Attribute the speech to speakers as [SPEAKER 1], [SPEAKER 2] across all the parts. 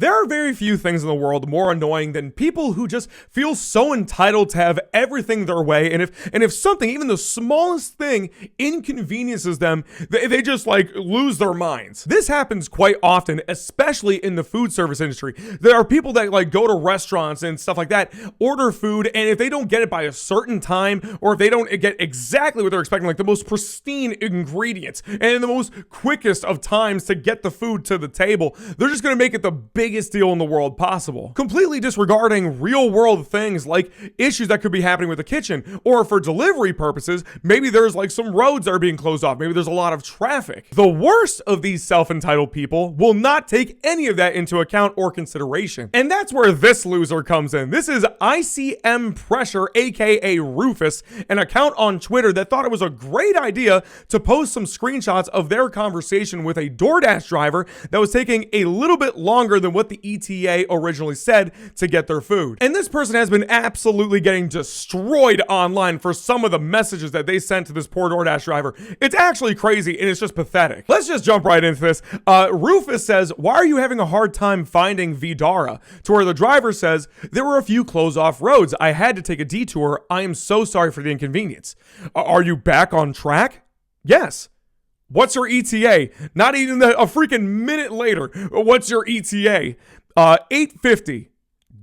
[SPEAKER 1] There are very few things in the world more annoying than people who just feel so entitled to have everything their way, and if something, even the smallest thing, inconveniences them, they just like lose their minds. This happens quite often, especially in the food service industry. There are people that like go to restaurants and stuff like that, order food, and if they don't get it by a certain time, or if they don't get exactly what they're expecting, like the most pristine ingredients and the most quickest of times to get the food to the table, they're just gonna make it the biggest deal in the world possible, completely disregarding real world things like issues that could be happening with the kitchen, or for delivery purposes, maybe there's like some roads that are being closed off, maybe there's a lot of traffic. The worst of these self-entitled people will not take any of that into account or consideration, and that's where this loser comes in. This is ICM Pressure, aka Rufus, an account on Twitter that thought it was a great idea to post some screenshots of their conversation with a Doordash driver that was taking a little bit longer than what the ETA originally said to get their food. And this person has been absolutely getting destroyed online for some of the messages that they sent to this poor DoorDash driver. It's actually crazy, and it's just pathetic. Let's just jump right into this. Rufus says, "Why are you having a hard time finding Vidara?" To where the driver says, "There were a few closed off roads. I had to take a detour. I am so sorry for the inconvenience." Are you back on track? Yes. What's your ETA? Not even a freaking minute later. What's your ETA? 8:50.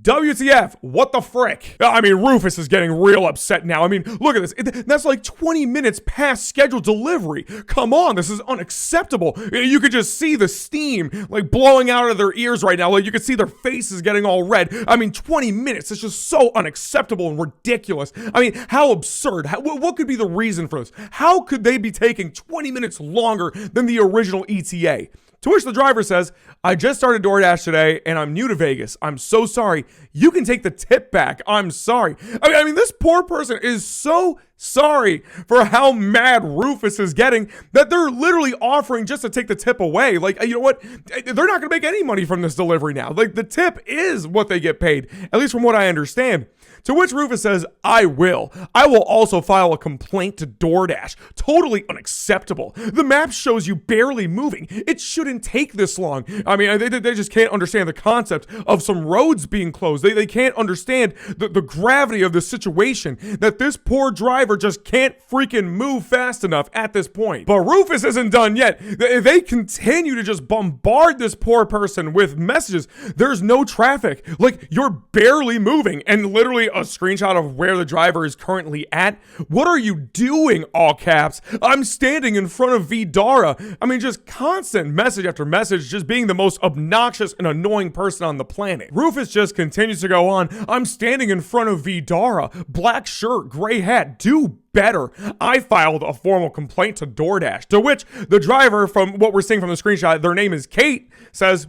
[SPEAKER 1] WTF, what the frick? I mean, Rufus is getting real upset now. I mean, look at this. That's like 20 minutes past scheduled delivery. Come on, this is unacceptable. You could just see the steam like blowing out of their ears right now. Like you could see their faces getting all red. I mean, 20 minutes is just so unacceptable and ridiculous. I mean, how absurd. What could be the reason for this? How could they be taking 20 minutes longer than the original ETA? To which the driver says, "I just started DoorDash today and I'm new to Vegas. I'm so sorry. You can take the tip back. I'm sorry." I mean, this poor person is so sorry for how mad Rufus is getting that they're literally offering just to take the tip away. Like, you know what? They're not going to make any money from this delivery now. Like, the tip is what they get paid, at least from what I understand. To which Rufus says, I will also file a complaint to DoorDash. Totally unacceptable. The map shows you barely moving. It shouldn't take this long. I mean, they just can't understand the concept of some roads being closed. They can't understand the gravity of the situation, that this poor driver just can't freaking move fast enough at this point. But Rufus isn't done yet. They continue to just bombard this poor person with messages. There's no traffic. Like, you're barely moving, and literally a screenshot of where the driver is currently at. What are you doing? All caps. I'm standing in front of Vidara. I mean, just constant message after message, just being the most obnoxious and annoying person on the planet. Rufus just continues to go on. I'm standing in front of Vidara. Black shirt, gray hat. Do better. I filed a formal complaint to DoorDash. To which the driver, from what we're seeing from the screenshot, their name is Kate, says,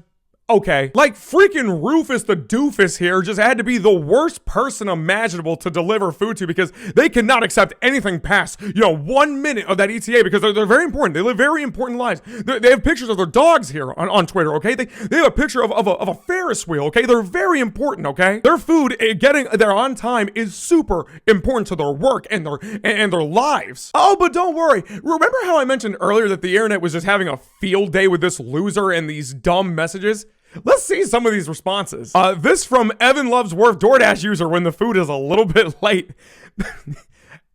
[SPEAKER 1] okay. Like, freaking Rufus the doofus here just had to be the worst person imaginable to deliver food to, because they cannot accept anything past, 1 minute of that ETA, because they're very important. They live very important lives. They have pictures of their dogs here on Twitter, okay? They have a picture of a Ferris wheel, okay? They're very important, okay? Their food, getting there on time is super important to their work and their lives. Oh, but don't worry. Remember how I mentioned earlier that the internet was just having a field day with this loser and these dumb messages? Let's see some of these responses. This from Evan Loves Worth, DoorDash user, when the food is a little bit late.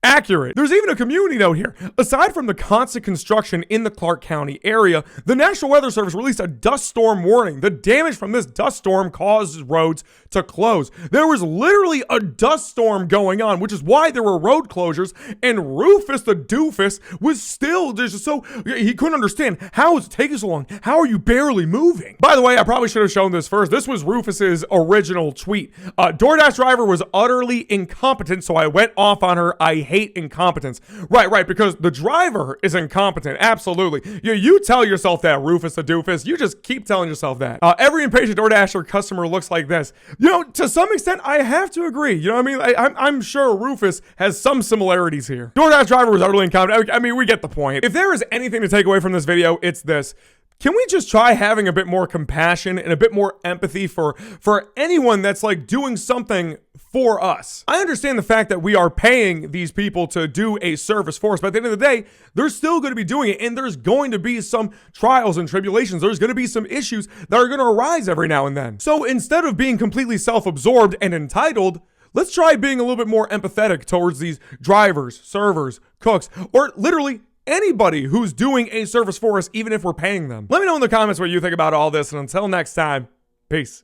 [SPEAKER 1] Accurate. There's even a community note here. Aside from the constant construction in the Clark County area, the National Weather Service released a dust storm warning. The damage from this dust storm caused roads to close. There was literally a dust storm going on, which is why there were road closures, and Rufus the doofus was still just so, he couldn't understand, how is it taking so long? How are you barely moving? By the way, I probably should have shown this first. This was Rufus's original tweet. DoorDash driver was utterly incompetent, so I went off on her. I hate incompetence. Right, because the driver is incompetent. Absolutely. You tell yourself that, Rufus the doofus. You just keep telling yourself that. Every impatient DoorDasher customer looks like this. To some extent, I have to agree. You know what I mean? I'm sure Rufus has some similarities here. DoorDash driver was utterly incompetent. I mean, we get the point. If there is anything to take away from this video, it's this. Can we just try having a bit more compassion and a bit more empathy for anyone that's like doing something for us. I understand the fact that we are paying these people to do a service for us, but at the end of the day, they're still going to be doing it, and there's going to be some trials and tribulations. There's going to be some issues that are going to arise every now and then. So instead of being completely self-absorbed and entitled, let's try being a little bit more empathetic towards these drivers, servers, cooks, or literally anybody who's doing a service for us, even if we're paying them. Let me know in the comments what you think about all this, and until next time, peace.